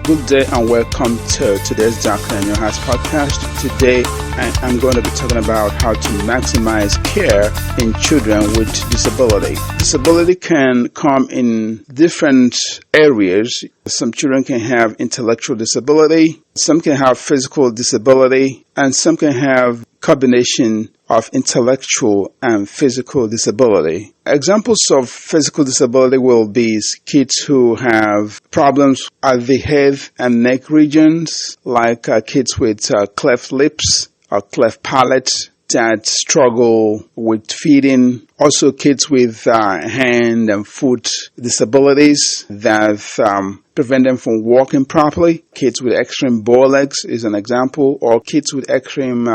Good day and welcome to today's Dr. Inyo House podcast. Today I'm going to be talking about how to maximize care in children with disability. Disability can come in different areas. Some children can have intellectual disability, some can have physical disability, and some can have combination of intellectual and physical disability. Examples of physical disability will be kids who have problems at the head and neck regions, like kids with cleft lips or cleft palate that struggle with feeding. Also kids with hand and foot disabilities that prevent them from walking properly. Kids with extreme bow legs is an example, or kids with extreme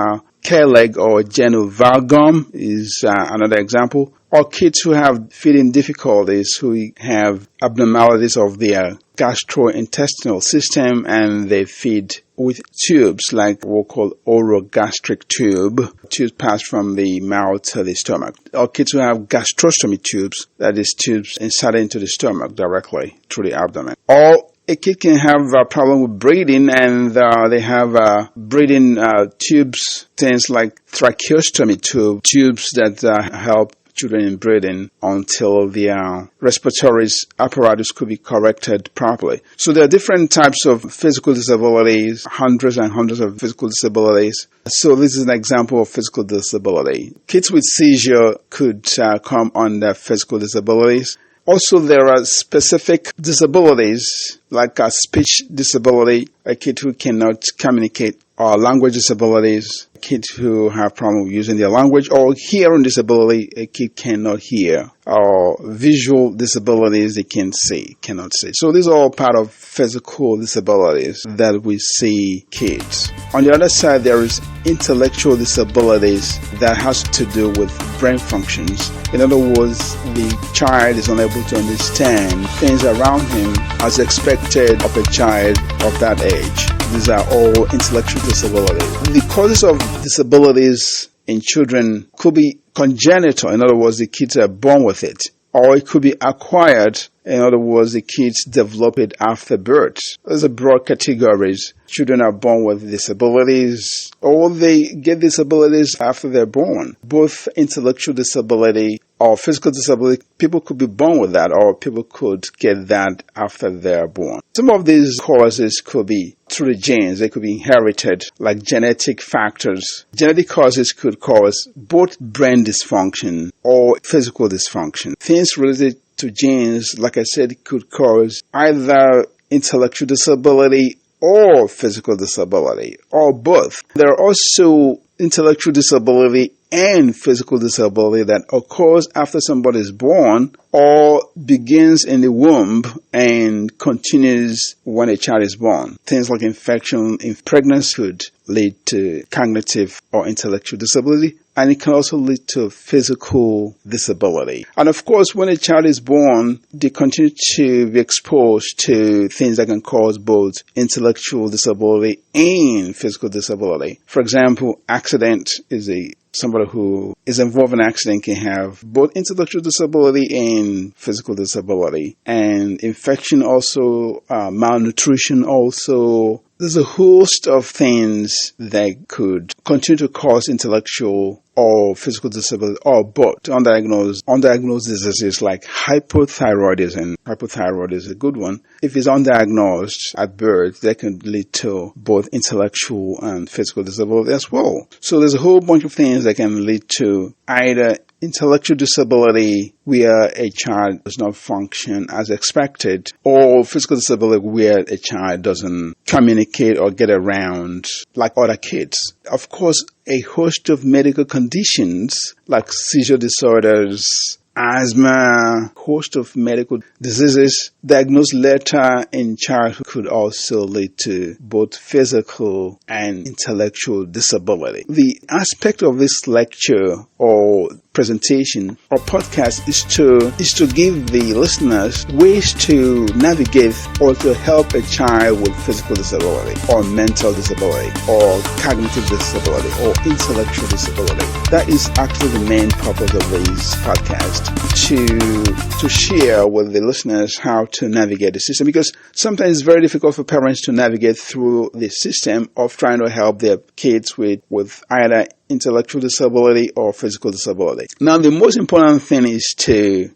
care leg or genital valgum is another example, or kids who have feeding difficulties, who have abnormalities of their gastrointestinal system and they feed with tubes like what we call orogastric tube. Tubes pass from the mouth to the stomach. Or kids who have gastrostomy tubes, that is tubes inserted into the stomach directly through the abdomen. Or a kid can have a problem with breathing and they have breathing tubes, things like tracheostomy tubes that help children in breathing until the respiratory apparatus could be corrected properly. So there are different types of physical disabilities, hundreds and hundreds of physical disabilities. So this is an example of physical disability. Kids with seizure could come under physical disabilities. Also, there are specific disabilities like a speech disability, a kid who cannot communicate, or language disabilities, kids who have problems using their language, or hearing disability, a kid cannot hear, or visual disabilities, they cannot see. So these are all part of physical disabilities that we see kids. On the other side, there is intellectual disabilities that has to do with brain functions. In other words, the child is unable to understand things around him as expected of a child of that age. These are all intellectual disabilities. The causes of disabilities in children could be congenital. In other words, the kids are born with it. Or it could be acquired. In other words, the kids develop it after birth. Those are broad categories. Children are born with disabilities, or they get disabilities after they're born. Both intellectual disability or physical disability, people could be born with that, or people could get that after they're born. Some of these causes could be through the genes. They could be inherited, like genetic factors. Genetic causes could cause both brain dysfunction or physical dysfunction. Things related to genes, like I said, could cause either intellectual disability or physical disability, or both. There are also intellectual disability and physical disability that occurs after somebody is born or begins in the womb and continues when a child is born. Things like infection in pregnancy could lead to cognitive or intellectual disability, and it can also lead to physical disability. And of course, when a child is born, they continue to be exposed to things that can cause both intellectual disability and physical disability. For example, accident is somebody who is involved in an accident can have both intellectual disability and physical disability. And infection also, malnutrition also. There's a host of things that could continue to cause intellectual or physical disability, or both. Undiagnosed diseases like hypothyroidism. Hypothyroid is a good one. If it's undiagnosed at birth, that can lead to both intellectual and physical disability as well. So there's a whole bunch of things that can lead to either intellectual disability where a child does not function as expected, or physical disability where a child doesn't communicate or get around like other kids. Of course, a host of medical conditions like seizure disorders, asthma, host of medical diseases diagnosed later in childhood could also lead to both physical and intellectual disability. The aspect of this lecture or presentation or podcast is to give the listeners ways to navigate or to help a child with physical disability or mental disability or cognitive disability or intellectual disability. That is actually the main purpose of this podcast. to share with the listeners how to navigate the system, because sometimes it's very difficult for parents to navigate through the system of trying to help their kids with either intellectual disability or physical disability. Now, the most important thing is to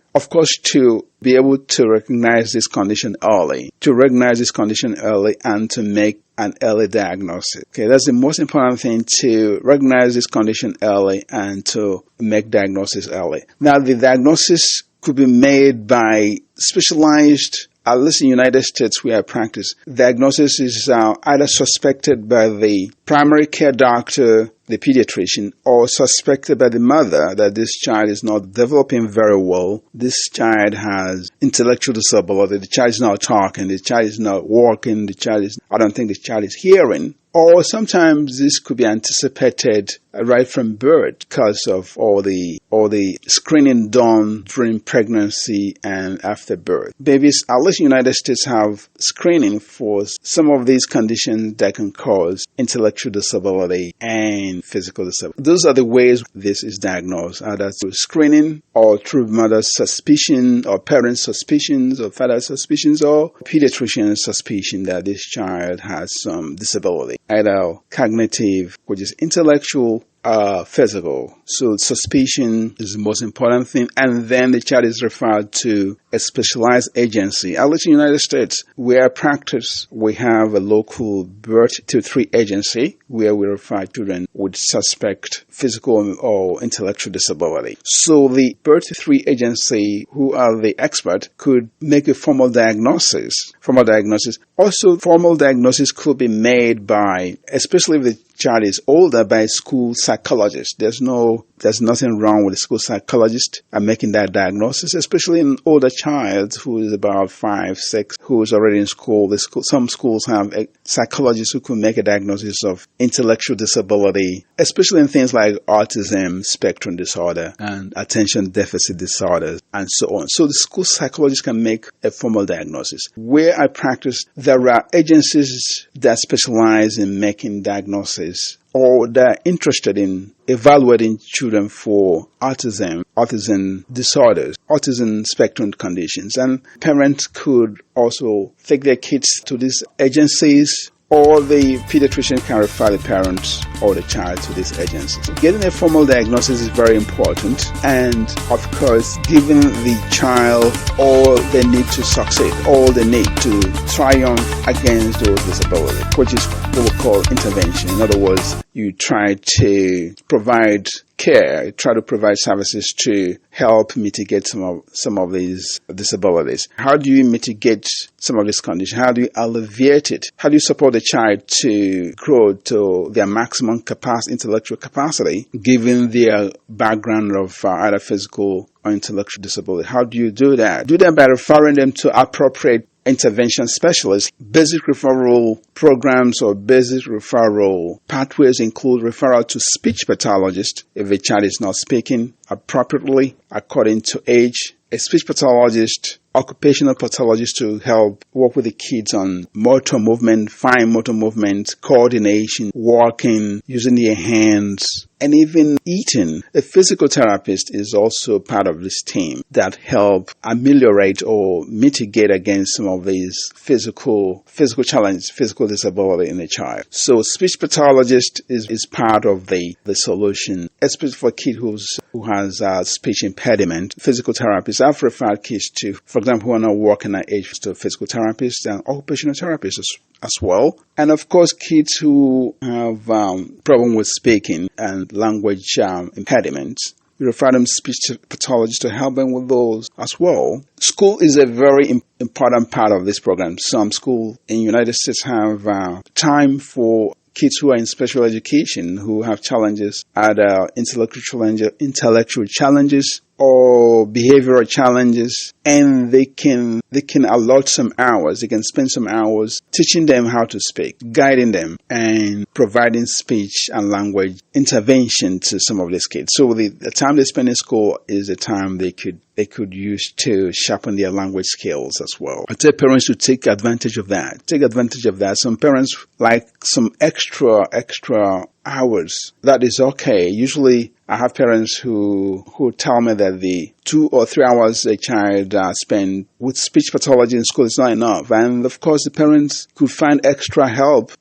be able to recognize this condition early, and to make an early diagnosis. Okay, that's the most important thing, to recognize this condition early and to make diagnosis early. Now, the diagnosis could be made by specialized, at least in the United States where I practice. Diagnosis is either suspected by the primary care doctor, the pediatrician, or suspected by the mother that this child is not developing very well. This child has intellectual disability. The child is not talking. The child is not walking. I don't think the child is hearing. Or sometimes this could be anticipated right from birth because of all the screening done during pregnancy and after birth. Babies, at least in the United States, have screening for some of these conditions that can cause intellectual disability and physical disability. Those are the ways this is diagnosed, either through screening or through mother's suspicion or parents' suspicions or father's suspicions or pediatrician's suspicion that this child has some disability, either cognitive, which is intellectual, physical. So suspicion is the most important thing, and then the child is referred to a specialized agency. At least in the United States, where I practice, we have a local birth to 3 agency where we refer children with suspect physical or intellectual disability. So the birth to 3 agency, who are the expert, could make a formal diagnosis. Also, formal diagnosis could be made by, especially if the child is older, by a school psychologist. There's nothing wrong with a school psychologist making that diagnosis, especially an older child who is about 5, 6, who is already in school. Some schools have a psychologist who can make a diagnosis of intellectual disability, especially in things like autism spectrum disorder and attention deficit disorders and so on. So the school psychologist can make a formal diagnosis. Where I practice, there are agencies that specialize in making diagnoses or they're interested in evaluating children for autism disorders, autism spectrum conditions. And parents could also take their kids to these agencies, or the pediatrician can refer the parents or the child to these agencies. Getting a formal diagnosis is very important, and of course, giving the child all they need to succeed, all they need to triumph against those disabilities, which is what we call intervention. In other words, you try to provide care, try to provide services to help mitigate some of these disabilities. How do you mitigate some of this condition? How do you alleviate it? How do you support the child to grow to their maximum intellectual capacity, given their background of either physical or intellectual disability? How do you do that? Do that by referring them to appropriate intervention specialists. Basic referral programs or basic referral pathways include referral to speech pathologist if a child is not speaking appropriately according to age, a speech pathologist, occupational pathologist to help work with the kids on motor movement, fine motor movement, coordination, walking, using their hands, and even eating. A physical therapist is also part of this team that help ameliorate or mitigate against some of these physical challenges, physical disability in a child. So speech pathologist is part of the solution, especially for a kid who has a speech impediment. Physical therapists, I've referred kids to, for example, who are not working at age, to physical therapists and occupational therapists as well. And of course, kids who have problem with speaking and language impediments, we refer them to speech pathologists to help them with those as well. School is a very important part of this program. Some schools in the United States have time for kids who are in special education, who have challenges, either intellectual challenges or behavioral challenges, and they can allot some hours. They can spend some hours teaching them how to speak, guiding them, and providing speech and language intervention to some of these kids. So the time they spend in school is the time they could use to sharpen their language skills as well. I tell parents to take advantage of that. Some parents like some extra hours. That is okay. Usually I have parents who tell me that the 2 or 3 hours a child spend with speech pathology in school is not enough. And of course, the parents could find extra help,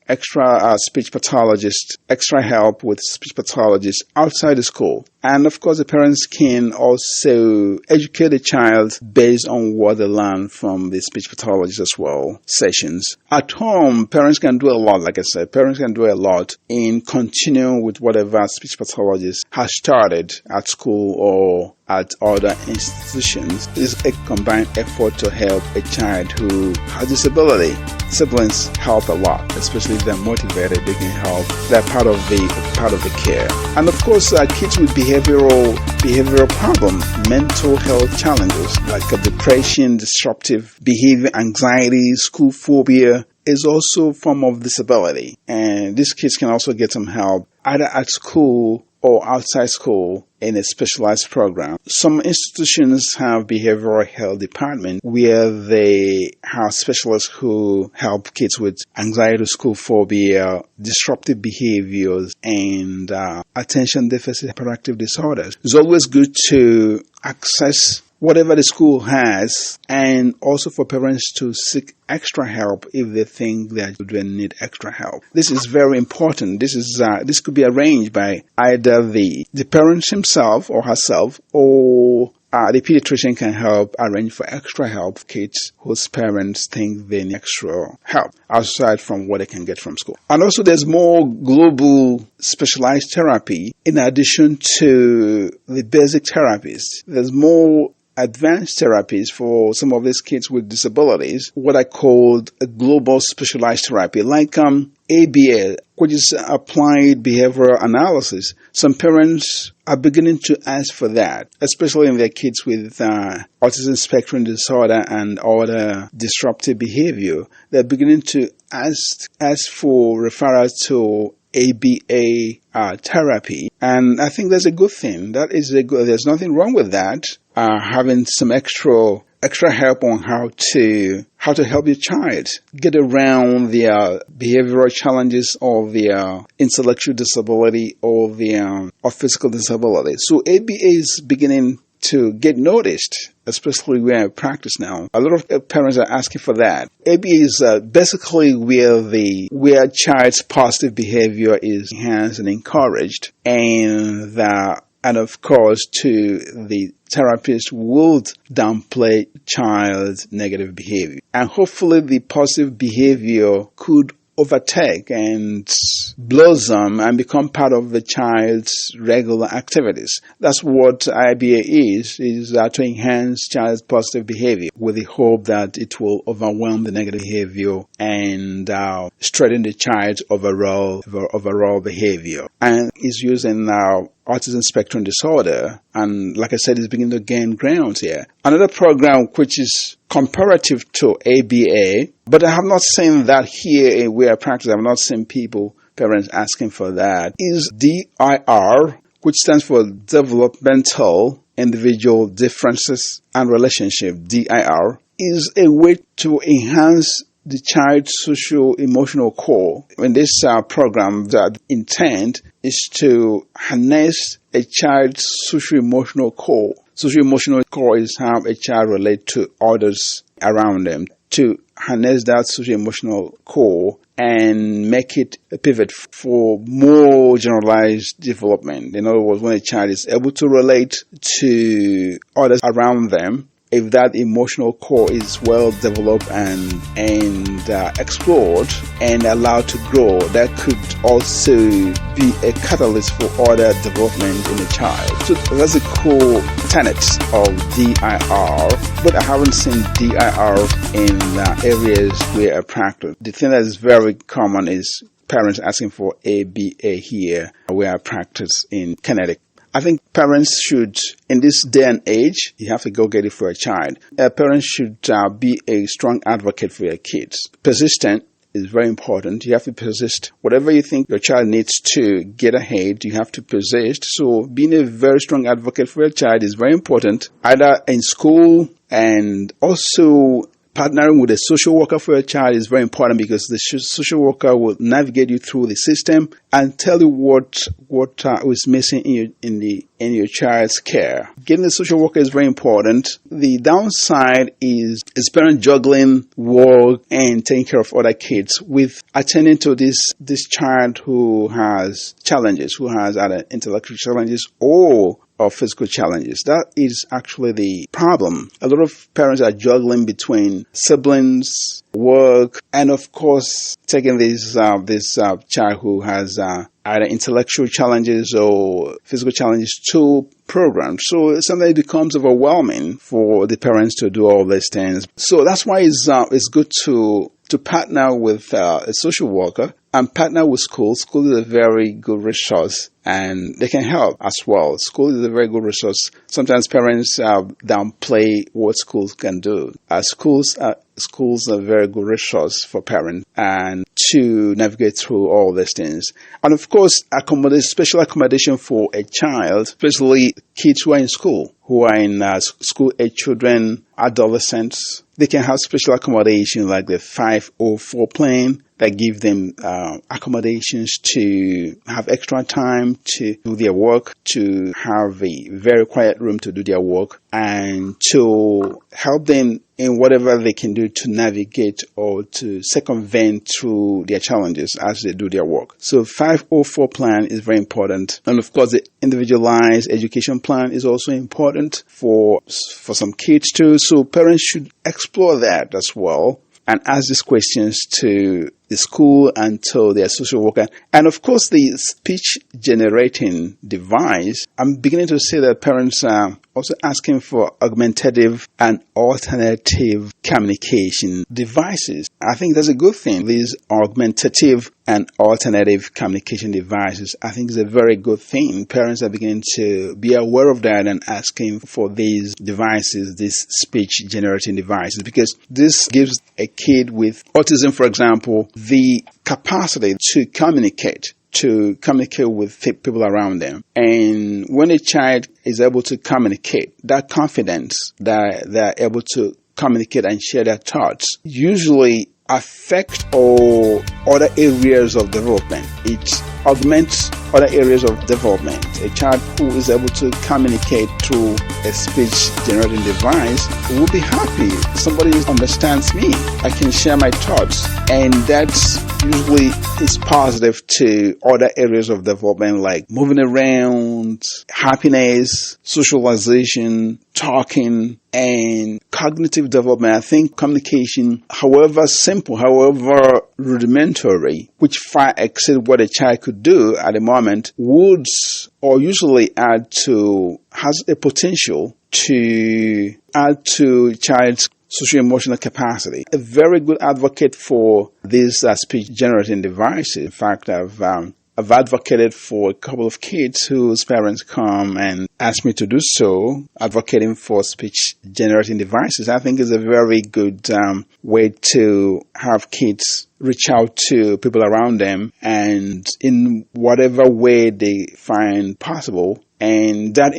speech pathologists, extra help with speech pathologists outside the school. And of course, the parents can also educate the child based on what they learn from the speech pathologist as well, sessions. At home, parents can do a lot, like I said. Parents can do a lot in continuing with whatever speech pathologist has started at school or at other institutions. Is a combined effort to help a child who has disability. Siblings help a lot, especially if they're motivated. They can help. They're part of the care. And of course, kids with behavioral problems, mental health challenges like depression, disruptive behavior, anxiety, school phobia is also a form of disability. And these kids can also get some help either at school or outside school in a specialized program. Some institutions have behavioral health departments where they have specialists who help kids with anxiety, school phobia, disruptive behaviors, and attention deficit hyperactive disorders. It's always good to access whatever the school has, and also for parents to seek extra help if they think their children need extra help. This is very important. This could be arranged by either the parent himself or herself, or the pediatrician can help arrange for extra help for kids whose parents think they need extra help aside from what they can get from school. And also there's more global specialized therapy in addition to the basic therapies. There's more advanced therapies for some of these kids with disabilities, what I called a global specialized therapy, like ABA, which is applied behavioral analysis. Some parents are beginning to ask for that, especially in their kids with autism spectrum disorder and other disruptive behavior. They're beginning to ask for referrals to ABA therapy, and I think that's a good thing. There's nothing wrong with that. Having some extra help on how to help your child get around their behavioral challenges or their intellectual disability or physical disability. So ABA is beginning to get noticed, especially where I practice now. A lot of parents are asking for that. ABA is basically where child's positive behavior is enhanced and encouraged, and of course, the therapist would downplay child's negative behavior. And hopefully the positive behavior could overtake and blossom and become part of the child's regular activities. That's what IBA is to enhance child's positive behavior with the hope that it will overwhelm the negative behavior and strengthen the child's overall behavior. And is used in autism spectrum disorder, and like I said, it's beginning to gain ground here. Another program which is comparative to ABA, but I have not seen that here where I practice. I have not seen parents asking for that, is DIR, which stands for Developmental Individual Differences and Relationship. DIR is a way to enhance the child's socio-emotional core. In this program, the intent is to harness a child's socio-emotional core. Socio-emotional core is how a child relates to others around them. To harness that socio-emotional core and make it a pivot for more generalized development. In other words, when a child is able to relate to others around them, if that emotional core is well developed and explored and allowed to grow, that could also be a catalyst for other development in a child. So that's a cool tenet of DIR, but I haven't seen DIR in areas where I practice. The thing that is very common is parents asking for ABA here, where I practice in Connecticut. I think parents should, in this day and age, you have to go get it for a child. Parents should be a strong advocate for your kids. Persistent is very important. You have to persist. Whatever you think your child needs to get ahead, you have to persist. So being a very strong advocate for your child is very important, either in school and also Partnering with a social worker for your child is very important because the social worker will navigate you through the system and tell you what is missing in your child's care. Getting a social worker is very important. The downside is parents juggling work and taking care of other kids with attending to this child who has challenges, who has either intellectual challenges or physical challenges. That is actually the problem. A lot of parents are juggling between siblings, work, and of course taking this child who has either intellectual challenges or physical challenges to programs. So sometimes it becomes overwhelming for the parents to do all these things. So that's why it's good to partner with a social worker and partner with school. School is a very good resource and they can help as well. School is a very good resource. Sometimes parents downplay what schools can do. Schools are a very good resource for parents and to navigate through all these things. And of course, special accommodation for a child, especially kids who are in school, who are in school-age children, adolescents. They can have special accommodation like the 504 plan that give them accommodations to have extra time to do their work, to have a very quiet room to do their work, and to help them in whatever they can do to navigate or to circumvent through their challenges as they do their work. So 504 plan is very important. And of course, the individualized education plan is also important for some kids too. So parents should explore that as well and ask these questions to the school and to their social worker. And of course, the speech generating device, I'm beginning to see that parents are also asking for augmentative and alternative communication devices. I think that's a good thing. These augmentative and alternative communication devices, I think is a very good thing. Parents are beginning to be aware of that and asking for these devices, these speech generating devices, because this gives a kid with autism, for example, the capacity to communicate with people around them. And when a child is able to communicate, that confidence that they're able to communicate and share their thoughts usually affect all other areas of development. It augments other areas of development. A child who is able to communicate through a speech generating device will be happy. Somebody understands me. I can share my thoughts. And that's usually is positive to other areas of development like moving around, happiness, socialization, talking, and cognitive development. I think communication, however simple, however rudimentary, which far exceed what a child could do at the moment, would or usually has a potential to add to child's socio-emotional capacity. A very good advocate for these speech generating devices. In fact, I've advocated for a couple of kids whose parents come and ask me to do so, advocating for speech generating devices. I think is a very good way to have kids reach out to people around them and in whatever way they find possible. And that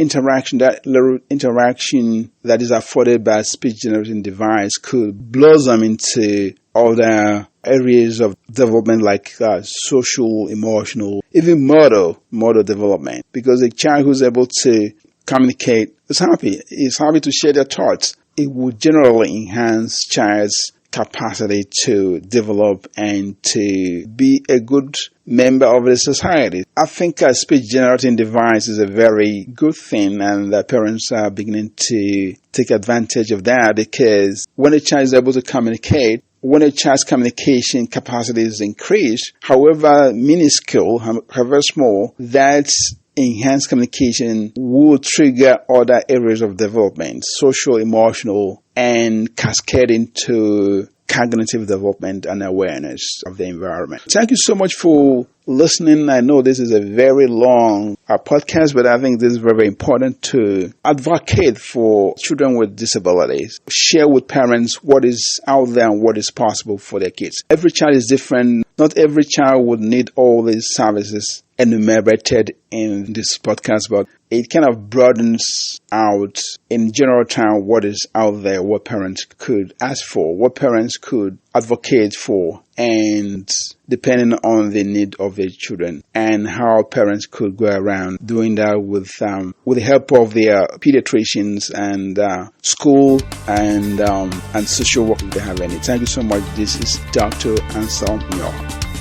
little interaction that is afforded by a speech generating device could blossom into other areas of development like social, emotional, even motor development. Because a child who's able to communicate is happy to share their thoughts. It would generally enhance child's capacity to develop and to be a good member of the society. I think a speech generating device is a very good thing, and the parents are beginning to take advantage of that, because when a child is able to communicate, when a child's communication capacity is increased, however minuscule, however small, that's enhanced communication will trigger other areas of development, social, emotional, and cascade into cognitive development and awareness of the environment. Thank you so much for listening. I know this is a very long podcast, but I think this is very important to advocate for children with disabilities. Share with parents what is out there and what is possible for their kids. Every child is different. Not every child would need all these services enumerated in this podcast, but it kind of broadens out in general terms what is out there, what parents could ask for, what parents could advocate for, and depending on the need of their children, and how parents could go around doing that with the help of their pediatricians and school and social work if they have any. Thank you so much. This is Dr. Ansel Inyo.